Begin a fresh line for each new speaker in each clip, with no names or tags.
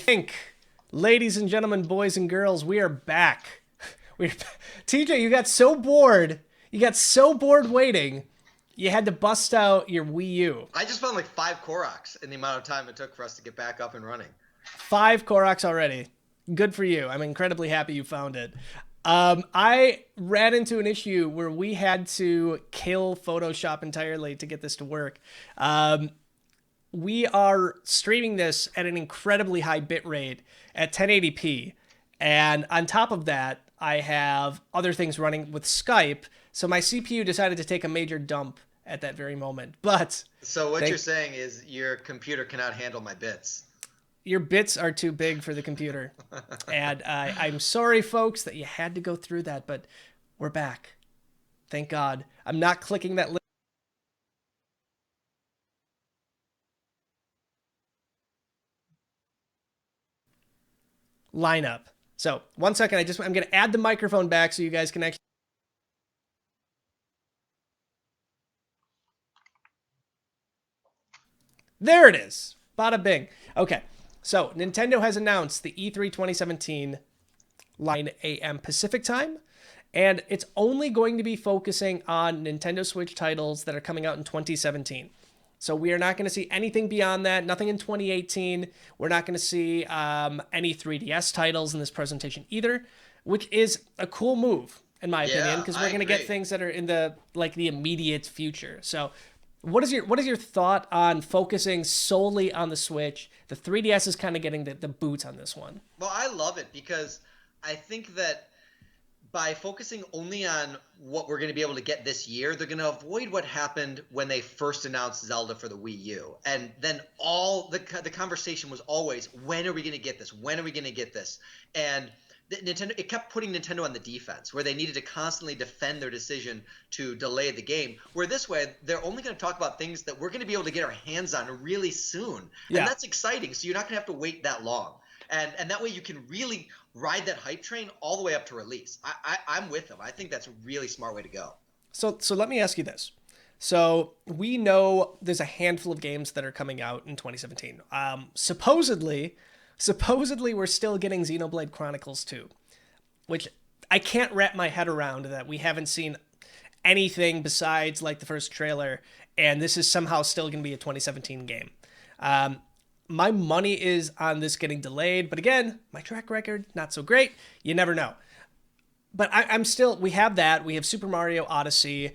Inc. Ladies and gentlemen, boys and girls, we are back. We're TJ, you got so bored. You got so bored waiting. You had to bust out your Wii U.
I just found like 5 Koroks in the amount of time it took for us to get back up and running.
5 Koroks already. Good for you. I'm incredibly happy you found it. I ran into an issue where we had to kill Photoshop entirely to get this to work. We are streaming this at an incredibly high bit rate at 1080p. And on top of that, I have other things running with Skype. So my CPU decided to take a major dump at that very moment. But
So what you're
thank
saying is your computer cannot handle my bits.
your bits are too big for the computer. And I'm sorry, folks, that you had to go through that, but we're back. Thank God. I'm not clicking that lineup. So 1 second, I'm gonna add the microphone back so you guys can actually. There it is. Bada bing. Okay. So Nintendo has announced the E3 2017 9 a.m. Pacific time, and it's only going to be focusing on Nintendo Switch titles that are coming out in 2017. So we are not going to see anything beyond that. Nothing in 2018. We're not going to see any 3DS titles in this presentation either, which is a cool move in my opinion
Yeah,
because we're
I
going to get
agree.
things that are in the immediate future. So what is your thought on focusing solely on the Switch? The 3DS is kind of getting the boots on this one.
Well, I love it because I think that by focusing only on what we're going to be able to get this year, they're going to avoid what happened when they first announced Zelda for the Wii U. And then all the conversation was always, when are we going to get this? When are we going to get this? And Nintendo, it kept putting Nintendo on the defense, where they needed to constantly defend their decision to delay the game. Where this way, they're only going to talk about things that we're going to be able to get our hands on really soon, and
Yeah.
that's exciting. So you're not going to have to wait that long, and that way you can really ride that hype train all the way up to release. I'm with them. I think that's a really smart way to go.
So let me ask you this. So we know there's a handful of games that are coming out in 2017. Supposedly we're still getting Xenoblade Chronicles 2, which I can't wrap my head around that we haven't seen anything besides like the first trailer, and this is somehow still going to be a 2017 game. Um, my money is on this getting delayed, but again, my track record not so great. You never know. But I'm still. We have that. We have Super Mario Odyssey.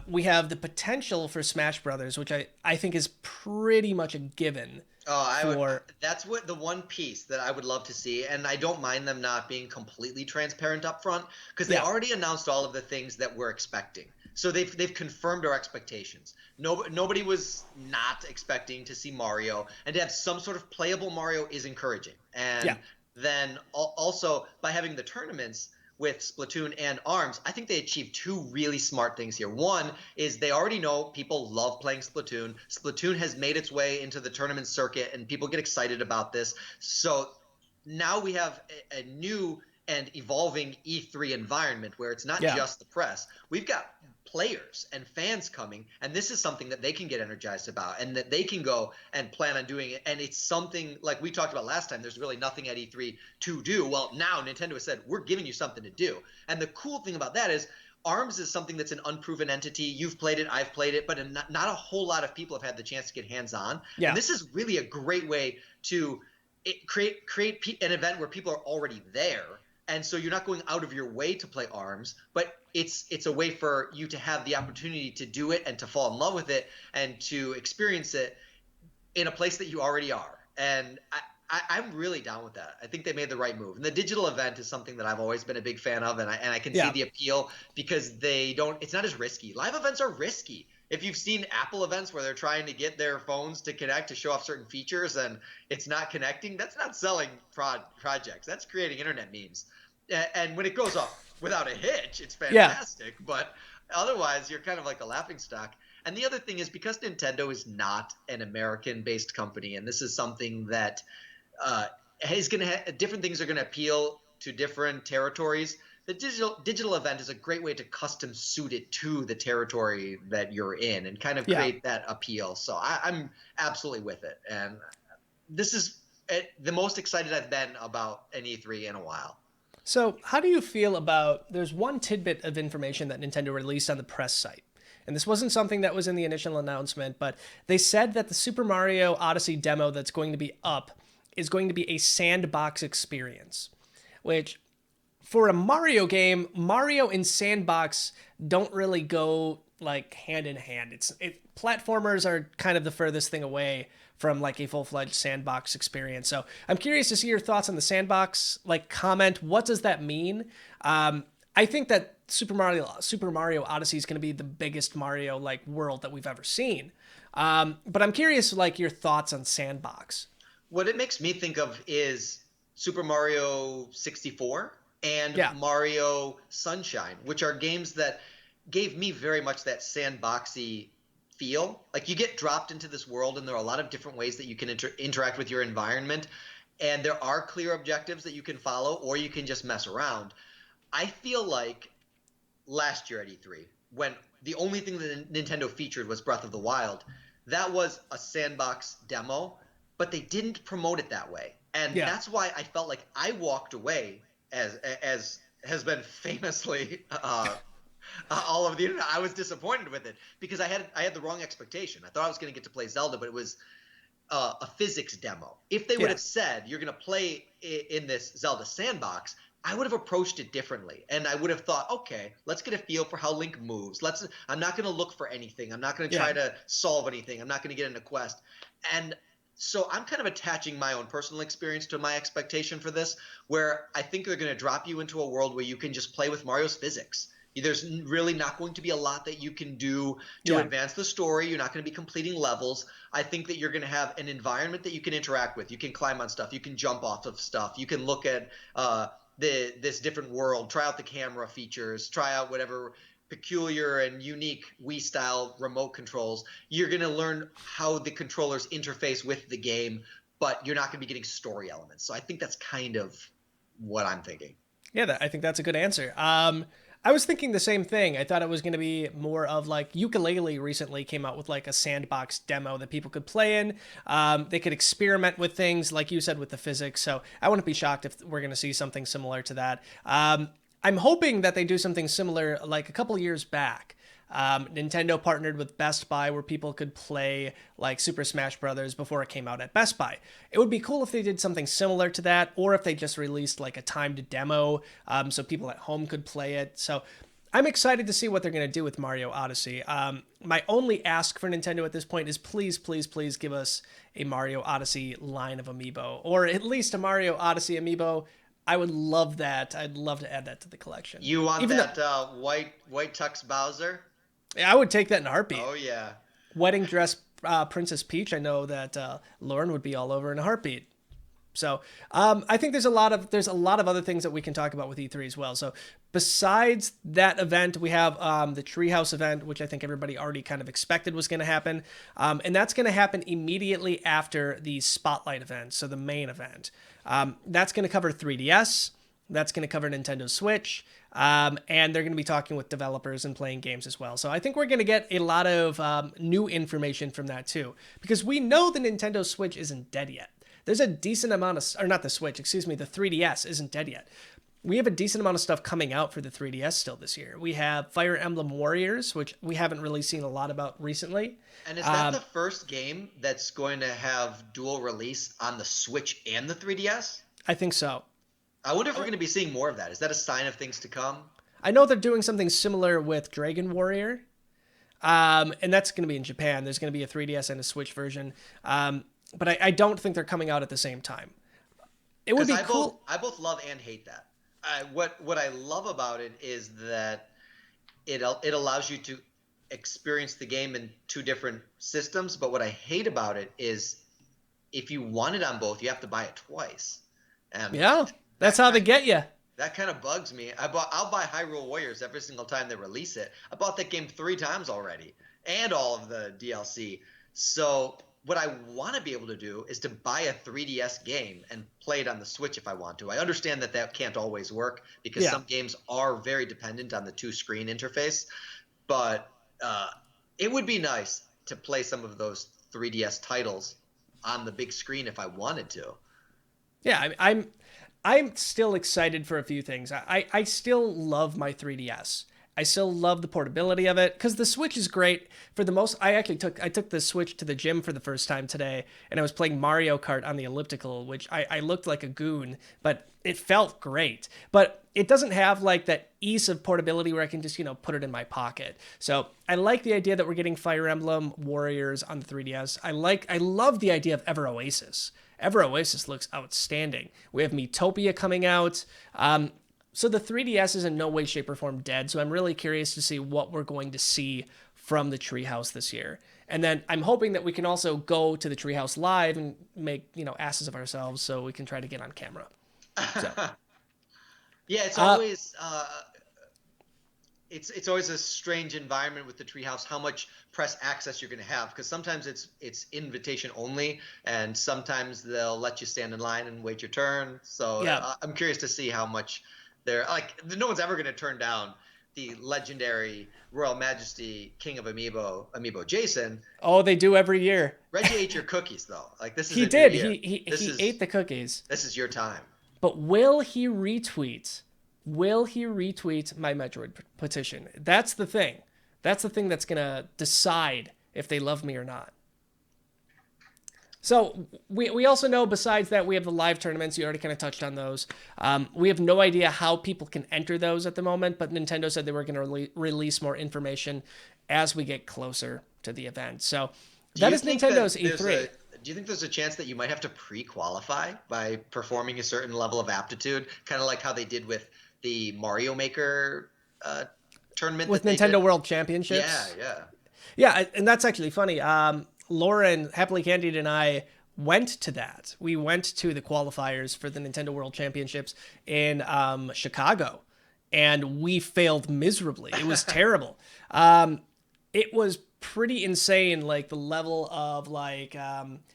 We have the potential for Smash Brothers, which I think is pretty much a given
Oh, I would.
for.
That's what the one piece that I would love to see, and I don't mind them not being completely transparent up front because they
Yeah.
already announced all of the things that we're expecting. So they've confirmed our expectations. Nobody was not expecting to see Mario, and to have some sort of playable Mario is encouraging.
Yeah.
And then also by having the tournaments with Splatoon and ARMS, I think they achieved two really smart things here. One is they already know people love playing Splatoon. Splatoon has made its way into the tournament circuit, and people get excited about this. So now we have a new and evolving E3 environment where it's not
Yeah.
just the press. We've got players and fans coming, and this is something that they can get energized about and that they can go and plan on doing it. And it's something like we talked about last time, there's really nothing at E3 to do. Well, now Nintendo has said, we're giving you something to do. And the cool thing about that is ARMS is something that's an unproven entity. You've played it, I've played it, but not a whole lot of people have had the chance to get hands on. And
Yeah.
this is really a great way to create an event where people are already there, and so you're not going out of your way to play ARMS, but it's a way for you to have the opportunity to do it and to fall in love with it and to experience it in a place that you already are. And I'm really down with that. I think they made the right move. And the digital event is something that I've always been a big fan of, and I can see
Yeah.
the appeal because they don't. It's not as risky. Live events are risky. If you've seen Apple events where they're trying to get their phones to connect to show off certain features and it's not connecting, that's not selling projects. That's creating internet memes. And when it goes off without a hitch, it's
Yeah.
fantastic. But otherwise, you're kind of like a laughingstock. And the other thing is because Nintendo is not an American-based company, and this is something that uh, is going to different things are going to appeal to different territories. The digital event is a great way to custom suit it to the territory that you're in and kind of
Yeah.
create that appeal. So I'm absolutely with it, and this is the most excited I've been about an E3 in a while.
So, how do you feel about there's one tidbit of information that Nintendo released on the press site. And this wasn't something that was in the initial announcement, but they said that the Super Mario Odyssey demo that's going to be up is going to be a sandbox experience, which for a Mario game, Mario and sandbox don't really go like hand in hand. Platformers are kind of the furthest thing away from like a full-fledged sandbox experience. So I'm curious to see your thoughts on the sandbox like comment. What does that mean? I think that Super Mario Odyssey is going to be the biggest Mario like world that we've ever seen. But I'm curious like your thoughts on sandbox.
What it makes me think of is Super Mario 64 and
Yeah.
Mario Sunshine, which are games that gave me very much that sandboxy feel. Like you get dropped into this world, and there are a lot of different ways that you can interact with your environment, and there are clear objectives that you can follow, or you can just mess around. I feel like last year at E3, when the only thing that Nintendo featured was Breath of the Wild, that was a sandbox demo, but they didn't promote it that way. And
Yeah.
that's why I felt like I walked away as has been famously all of the internet. I was disappointed with it because I had the wrong expectation. I thought I was going to get to play Zelda, but it was a physics demo. If they would
Yeah.
have said you're going to play in this Zelda sandbox, I would have approached it differently, and I would have thought, okay, let's get a feel for how Link moves. I'm not going to look for anything. I'm not going to
Yeah.
try to solve anything. I'm not going to get in a quest. And so I'm kind of attaching my own personal experience to my expectation for this, where I think they're going to drop you into a world where you can just play with Mario's physics. There's really not going to be a lot that you can do to
Yeah.
advance the story. You're not going to be completing levels. I think that you're going to have an environment that you can interact with. You can climb on stuff. You can jump off of stuff. You can look at this different world, try out the camera features, try out whatever peculiar and unique Wii style remote controls. You're going to learn how the controllers interface with the game, but you're not going to be getting story elements. So I think that's kind of what I'm thinking.
Yeah, I think that's a good answer. I was thinking the same thing. I thought it was going to be more of like Ukulele recently came out with like a sandbox demo that people could play in. They could experiment with things, like you said, with the physics. So I wouldn't be shocked if we're going to see something similar to that. I'm hoping that they do something similar like a couple years back. Nintendo partnered with Best Buy where people could play like Super Smash Brothers before it came out at Best Buy. It would be cool if they did something similar to that, or if they just released like a timed demo so people at home could play it. So I'm excited to see what they're going to do with Mario Odyssey. My only ask for Nintendo at this point is please, please, please give us a Mario Odyssey line of amiibo, or at least a Mario Odyssey amiibo. I would love that. I'd love to add that to the collection.
You want
Even though
that white tux Bowser?
I would take that in a heartbeat.
Oh yeah.
Wedding dress Princess Peach, I know that Lauren would be all over in a heartbeat. So I think there's a lot of other things that we can talk about with E3 as well. So besides that event, we have the Treehouse event, which I think everybody already kind of expected was going to happen, and that's going to happen immediately after the Spotlight event, so the main event. That's going to cover 3DS. That's going to cover Nintendo Switch. And they're going to be talking with developers and playing games as well. So I think we're going to get a lot of new information from that too, because we know the Nintendo Switch isn't dead yet. There's a decent amount of, or not the Switch, excuse me, the 3DS isn't dead yet. We have a decent amount of stuff coming out for the 3DS still this year. We have Fire Emblem Warriors, which we haven't really seen a lot about recently.
And is that the first game that's going to have dual release on the Switch and the 3DS?
I think so.
I wonder if we're going to be seeing more of that. Is that a sign of things to come?
I know they're doing something similar with Dragon Warrior, and that's going to be in Japan. There's going to be a 3DS and a Switch version, but I don't think they're coming out at the same time. It would be cool.
I both love and hate that. What I love about it is that it allows you to experience the game in two different systems. But what I hate about it is if you want it on both, you have to buy it twice. And
Yeah, that's how they get you.
that kind of bugs me. I'll buy Hyrule Warriors every single time they release it. I bought that game 3 times already, and all of the DLC. So what I want to be able to do is to buy a 3DS game and play it on the Switch if I want to. I understand that can't always work because some games are very dependent on the 2-screen interface, but it would be nice to play some of those 3DS titles on the big screen if I wanted to.
Yeah, I'm still excited for a few things. I still love my 3DS. I still love the portability of it because the Switch is great for the most. I took the Switch to the gym for the first time today, and I was playing Mario Kart on the elliptical, which I looked like a goon, but it felt great. But it doesn't have like that ease of portability where I can just put it in my pocket. So I like the idea that we're getting Fire Emblem Warriors on the 3DS. I love the idea of Ever Oasis. Ever Oasis looks outstanding. We have Metopia coming out. So the 3DS is in no way, shape, or form dead. So I'm really curious to see what we're going to see from the Treehouse this year. And then I'm hoping that we can also go to the Treehouse live and make asses of ourselves so we can try to get on camera. So
Yeah, it's always a strange environment with the Treehouse. How much press access you're going to have, because sometimes it's invitation only, and sometimes they'll let you stand in line and wait your turn. So
yeah.
I'm curious to see how much they're like. No one's ever going to turn down the legendary Royal Majesty King of Amiibo Jason.
Oh, they do every year.
Reggie ate your cookies though. Like this is
He
a
did.
new year.
He ate the cookies.
This is your time.
But will he retweet? Will he retweet my Metroid petition? That's the thing. That's the thing that's going to decide if they love me or not. So we also know, besides that, we have the live tournaments. You already kind of touched on those. We have no idea how people can enter those at the moment, but Nintendo said they were going to release more information as we get closer to the event. So that is Nintendo's E3.
Do you think there's a chance that you might have to pre-qualify by performing a certain level of aptitude, kind of like how they did with the Mario Maker tournament
with Nintendo World Championships? Yeah, and that's actually funny. Lauren, Happily Candied, and I went to that. We went to the qualifiers for the Nintendo World Championships in Chicago, and we failed miserably. It was terrible. It was pretty insane, like the level of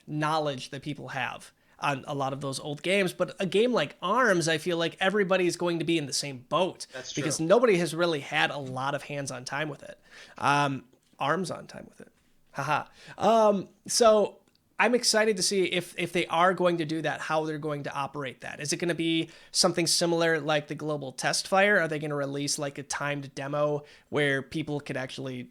knowledge that people have on a lot of those old games. But a game like ARMS, I feel like everybody's going to be in the same boat.
That's true.
Because nobody has really had a lot of hands-on time with it. ARMS on time with it. Haha. So I'm excited to see if they are going to do that, how they're going to operate that. Is it going to be something similar like the Global Test Fire? Are they going to release like a timed demo where people could actually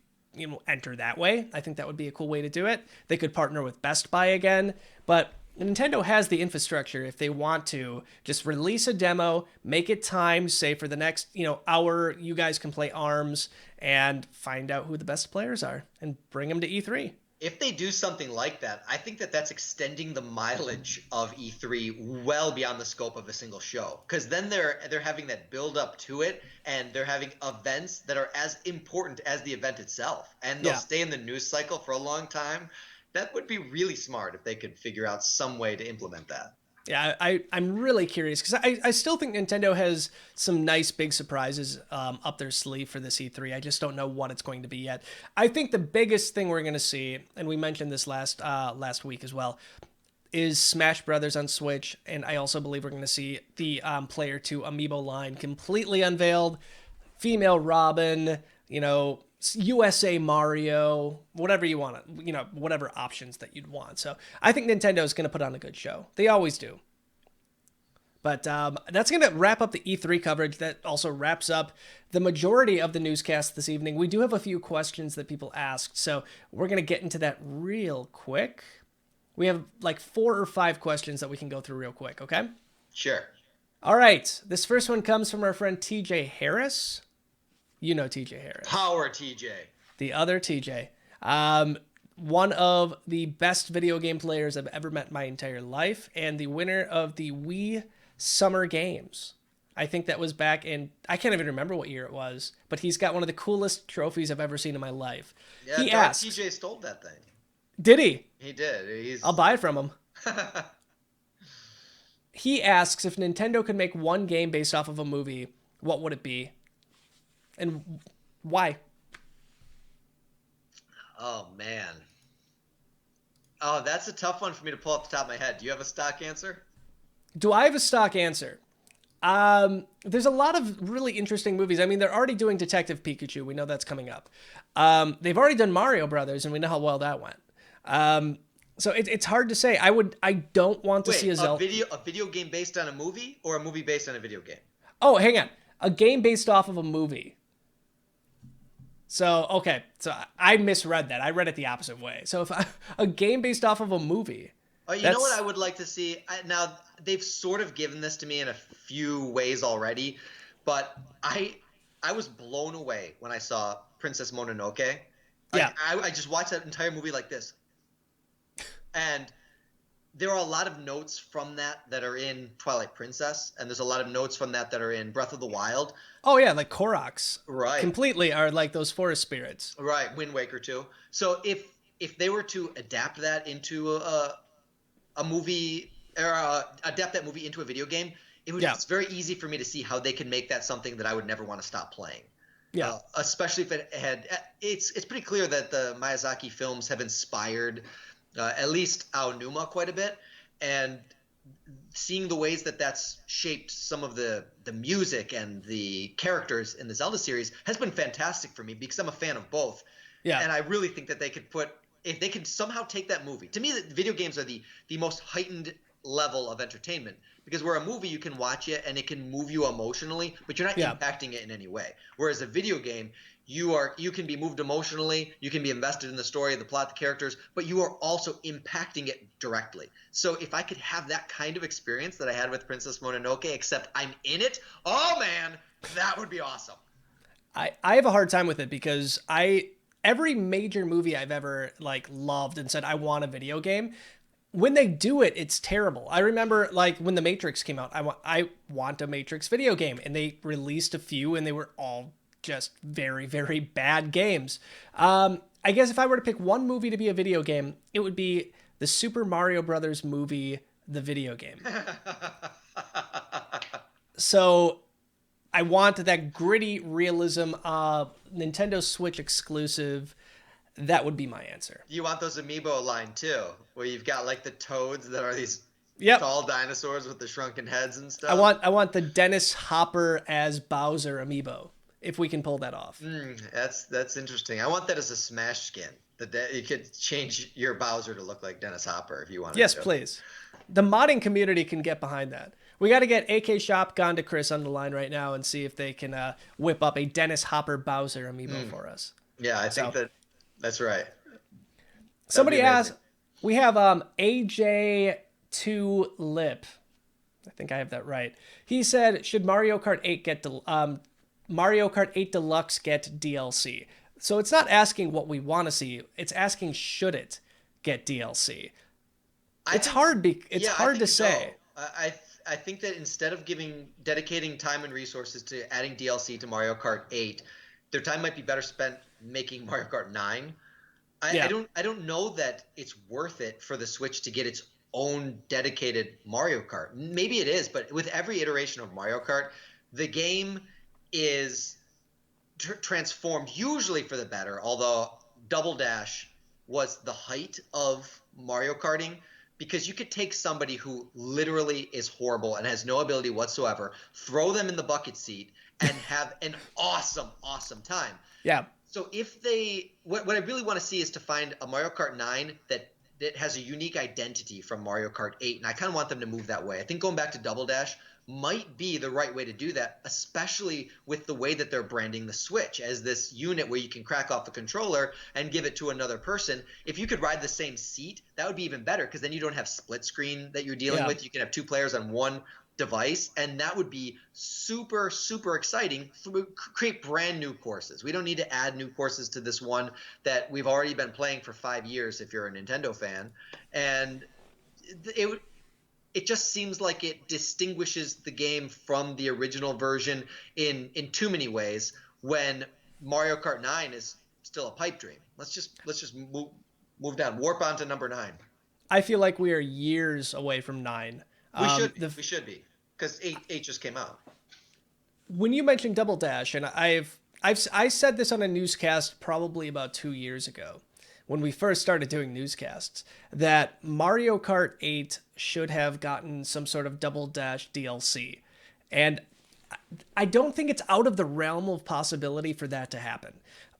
enter that way? I think that would be a cool way to do it. They could partner with Best Buy again, but Nintendo has the infrastructure if they want to just release a demo, make it timed, say for the next, hour, you guys can play ARMS and find out who the best players are and bring them to E3.
If they do something like that, I think that that's extending the mileage of E3 well beyond the scope of a single show. Because then they're having that build up to it, and they're having events that are as important as the event itself, and they'll stay in the news cycle for a long time. That would be really smart if they could figure out some way to implement that.
Yeah, I'm really curious because I still think Nintendo has some nice big surprises up their sleeve for this E3. I just don't know what it's going to be yet. I think the biggest thing we're going to see, and we mentioned this last week as well, is Smash Brothers on Switch, and I also believe we're going to see the Player 2 Amiibo line completely unveiled. Female Robin, USA Mario, whatever you want, whatever options that you'd want. So I think Nintendo is going to put on a good show. They always do. But that's going to wrap up the E3 coverage. That also wraps up the majority of the newscast this evening. We do have a few questions that people asked, so we're going to get into that real quick. We have like 4 or 5 questions that we can go through real quick, okay?
Sure.
All right. This first one comes from our friend TJ Harris. You know TJ Harris.
Power TJ.
The other TJ. One of the best video game players I've ever met in my entire life, and the winner of the Wii Summer Games. I think that was back in, I can't even remember what year it was, but he's got one of the coolest trophies I've ever seen in my life.
Yeah,
he asked,
TJ stole that thing.
Did he?
He did.
I'll buy it from him. He asks if Nintendo could make one game based off of a movie, what would it be? And why?
Oh, man. Oh, that's a tough one for me to pull off the top of my head. Do you have a stock answer?
Do I have a stock answer? There's a lot of really interesting movies. I mean, they're already doing Detective Pikachu. We know that's coming up. They've already done Mario Brothers, and we know how well that went. So it's hard to say. I don't want to see
Wait,
a Zelda.
a video game based on a movie or a movie based on a video game?
Oh, hang on. A game based off of a movie. So, okay. So I misread that. I read it the opposite way. So if a game based off of a movie,
You know what I
that's
would like to see? Now they've sort of given this to me in a few ways already, but I was blown away when I saw Princess Mononoke.
yeah.
Like I just watched that entire movie like this, and there are a lot of notes from that are in Twilight Princess, and there's a lot of notes from that are in Breath of the Wild.
Oh yeah, like Koroks
Right,
completely are like those forest spirits.
right, Wind Waker too. So if they were to adapt that into a movie or adapt that movie into a video game,
Yeah.
it's very easy for me to see how they can make that something that I would never want to stop playing.
Yeah.
Especially if it had, it's pretty clear that the Miyazaki films have inspired at least Aonuma quite a bit, and seeing the ways that that's shaped some of the music and the characters in the Zelda series has been fantastic for me because I'm a fan of both.
Yeah.
And I really think that they could if they could somehow take that movie. To me, the video games are the most heightened level of entertainment because where a movie you can watch it and it can move you emotionally, but you're not
Yeah.
impacting it in any way. Whereas a video game, you can be moved emotionally, you can be invested in the story, the plot, the characters, but you are also impacting it directly. So if I could have that kind of experience that I had with Princess Mononoke, except I'm in it, oh man, that would be awesome.
I have a hard time with it because every major movie I've ever like loved and said I want a video game, when they do it, it's terrible. I remember like when The Matrix came out, I want a Matrix video game, and they released a few, and they were all just very very bad games. I guess if I were to pick one movie to be a video game, it would be the Super Mario Brothers movie, the video game. So I want that gritty realism, Nintendo Switch exclusive. That would be my answer.
You want those amiibo line too, where you've got like the toads that are these
Yep.
tall dinosaurs with the shrunken heads and
I
stuff.
want I want the Dennis Hopper as Bowser amiibo, if we can pull that off.
That's interesting. I want that as a Smash skin. That you could change your Bowser to look like Dennis Hopper if you wanted
Yes,
to.
please. The modding community can get behind that. We got to get AK Shop gone to Chris on the line right now and see if they can whip up a Dennis Hopper Bowser amiibo for us.
Yeah, I think that's right.
Somebody
amazing.
asked, we have AJ2 Lip. I think I have that right. He said, should Mario Kart 8 Mario Kart 8 Deluxe get DLC? So it's not asking what we want to see. It's asking should it get DLC. It's hard. It's
Yeah, I
hard
think
to say.
so. I think that instead of dedicating time and resources to adding DLC to Mario Kart 8, their time might be better spent making Mario Kart 9.
Yeah.
I don't know that it's worth it for the Switch to get its own dedicated Mario Kart. Maybe it is, but with every iteration of Mario Kart, the game is transformed usually for the better. Although Double Dash was the height of Mario Karting because you could take somebody who literally is horrible and has no ability whatsoever, throw them in the bucket seat, and have an awesome time.
Yeah.
So if what I really want to see is to find a Mario Kart 9 that has a unique identity from Mario Kart 8, and I kind of want them to move that way. I think going back to Double Dash might be the right way to do that, especially with the way that they're branding the Switch as this unit where you can crack off the controller and give it to another person. If you could ride the same seat, that would be even better because then you don't have split screen that you're dealing with. You can have two players on one device, and that would be super exciting. Create brand new courses. We don't need to add new courses to this one that we've already been playing for 5 years if you're a Nintendo fan, and it just seems like it distinguishes the game from the original version in too many ways when Mario Kart 9 is still a pipe dream. Let's just move down, warp on to number 9.
I feel like we are years away from 9.
We should be, because eight just came out.
When you mentioned Double Dash, and I said this on a newscast probably about 2 years ago, when we first started doing newscasts, that Mario Kart 8 should have gotten some sort of Double Dash DLC, and I don't think it's out of the realm of possibility for that to happen.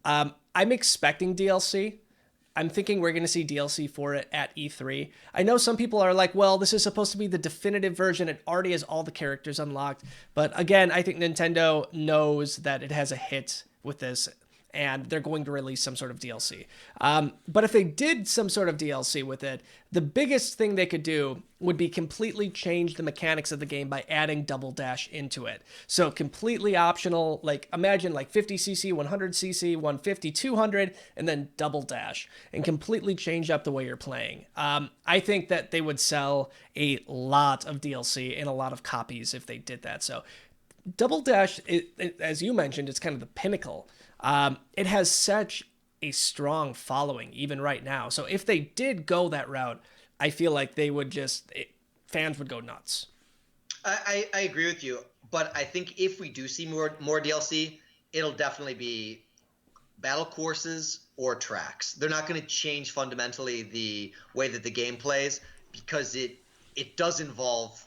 I'm expecting DLC. I'm thinking we're going to see DLC for it at E3. I know some people are like, well, this is supposed to be the definitive version. It already has all the characters unlocked. But again, I think Nintendo knows that it has a hit with this, and they're going to release some sort of DLC. But if they did some sort of DLC with it, the biggest thing they could do would be completely change the mechanics of the game by adding Double Dash into it. So completely optional, like imagine like 50cc, 100cc, 150, 200, and then Double Dash, and completely change up the way you're playing. I think that they would sell a lot of DLC and a lot of copies if they did that. So Double Dash, as you mentioned, it's kind of the pinnacle. It has such a strong following even right now. So if they did go that route, I feel like they would fans would go nuts.
I agree with you, but I think if we do see more DLC, it'll definitely be battle courses or tracks. They're not going to change fundamentally the way that the game plays, because it does involve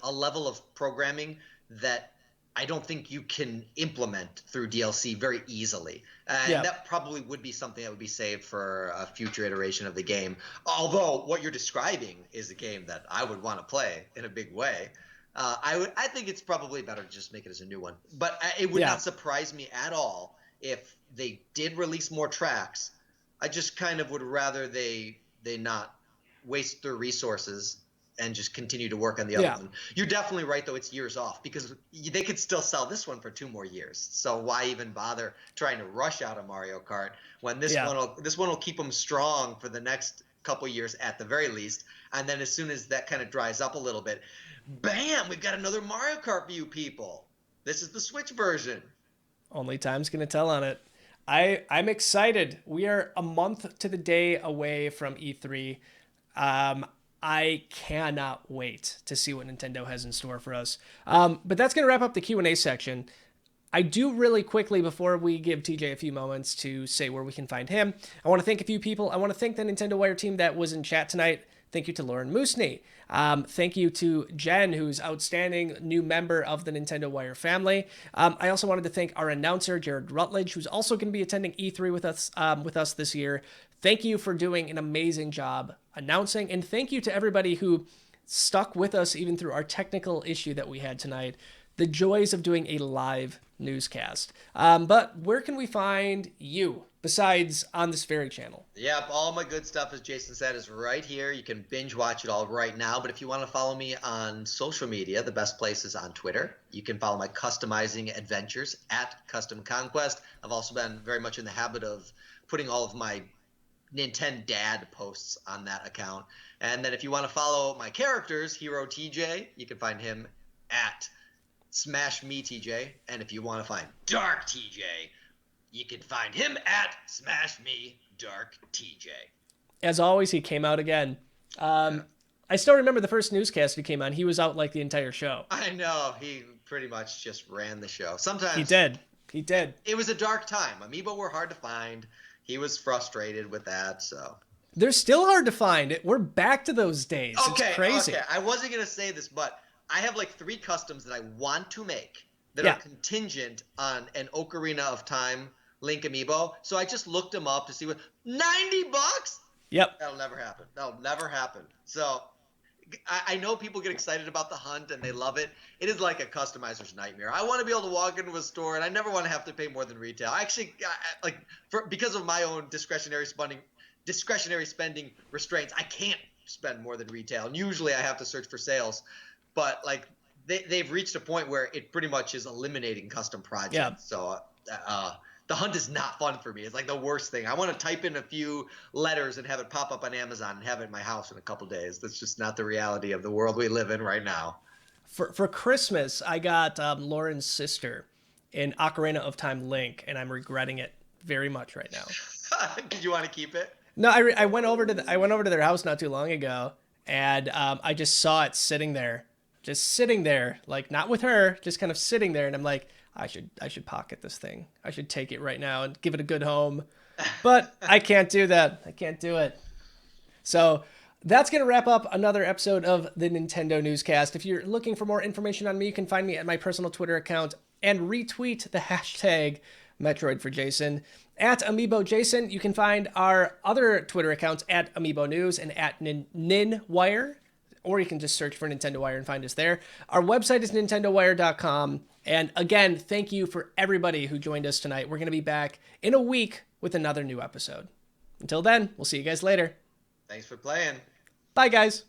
a level of programming that I don't think you can implement through DLC very easily. And that probably would be something that would be saved for a future iteration of the game. Although what you're describing is a game that I would want to play in a big way. I think it's probably better to just make it as a new one. But it would not surprise me at all if they did release more tracks. I just kind of would rather they not waste their resources and just continue to work on the other one. You're definitely right, though. It's years off, because they could still sell this one for 2 more years. So why even bother trying to rush out a Mario Kart when this one will keep them strong for the next couple years at the very least. And then as soon as that kind of dries up a little bit, bam, we've got another Mario Kart for you people. This is the Switch version.
Only time's going to tell on it. I'm excited. We are a month to the day away from E3. I cannot wait to see what Nintendo has in store for us. But that's going to wrap up the Q&A section. I do really quickly, before we give TJ a few moments to say where we can find him, I want to thank a few people. I want to thank the Nintendo Wire team that was in chat tonight. Thank you to Lauren Moosney. Thank you to Jen, who's outstanding new member of the Nintendo Wire family. I also wanted to thank our announcer, Jared Rutledge, who's also going to be attending E3 with us this year. Thank you for doing an amazing job announcing, and thank you to everybody who stuck with us even through our technical issue that we had tonight. The joys of doing a live newscast. But where can we find you besides on this very channel?
Yep, all my good stuff, as Jason said, is right here. You can binge watch it all right now. But if you want to follow me on social media, the best place is on Twitter. You can follow my customizing adventures at Custom Conquest. I've also been very much in the habit of putting all of my Nintendo Dad posts on that account. And then if you want to follow my characters, Hero TJ, you can find him at Smash Me TJ. And if you want to find Dark TJ, you can find him at Smash Me Dark TJ.
As always, he came out again. I still remember the first newscast he came on. He was out like the entire show.
I know. He pretty much just ran the show. Sometimes
he did.
It was a dark time. Amiibo were hard to find. He was frustrated with that, so.
They're still hard to find. We're back to those days.
Okay,
it's crazy.
Okay. I wasn't going to say this, but I have like 3 customs that I want to make that are contingent on an Ocarina of Time Link amiibo. So I just looked them up to see what, $90?
Yep.
That'll never happen. That'll never happen. So I know people get excited about the hunt and they love it. It is like a customizer's nightmare. I want to be able to walk into a store and I never want to have to pay more than retail. Actually, because of my own discretionary spending restraints, I can't spend more than retail. And usually I have to search for sales. But like they've reached a point where it pretty much is eliminating custom projects.
Yeah.
So the hunt is not fun for me. It's like the worst thing. I want to type in a few letters and have it pop up on Amazon and have it in my house in a couple days. That's just not the reality of the world we live in right now.
For Christmas, I got Lauren's sister an Ocarina of Time Link, and I'm regretting it very much right now.
Did you want to keep it?
No, I went over to their house not too long ago, and I just saw it sitting there, like not with her, just kind of sitting there, and I'm like, I should pocket this thing. I should take it right now and give it a good home. But I can't do that. I can't do it. So that's going to wrap up another episode of the Nintendo Newscast. If you're looking for more information on me, you can find me at my personal Twitter account and retweet the hashtag Metroid for Jason. At Amiibo Jason, you can find our other Twitter accounts at Amiibo News and at NinWire, or you can just search for Nintendo Wire and find us there. Our website is nintendowire.com. And again, thank you for everybody who joined us tonight. We're going to be back in a week with another new episode. Until then, we'll see you guys later.
Thanks for playing.
Bye, guys.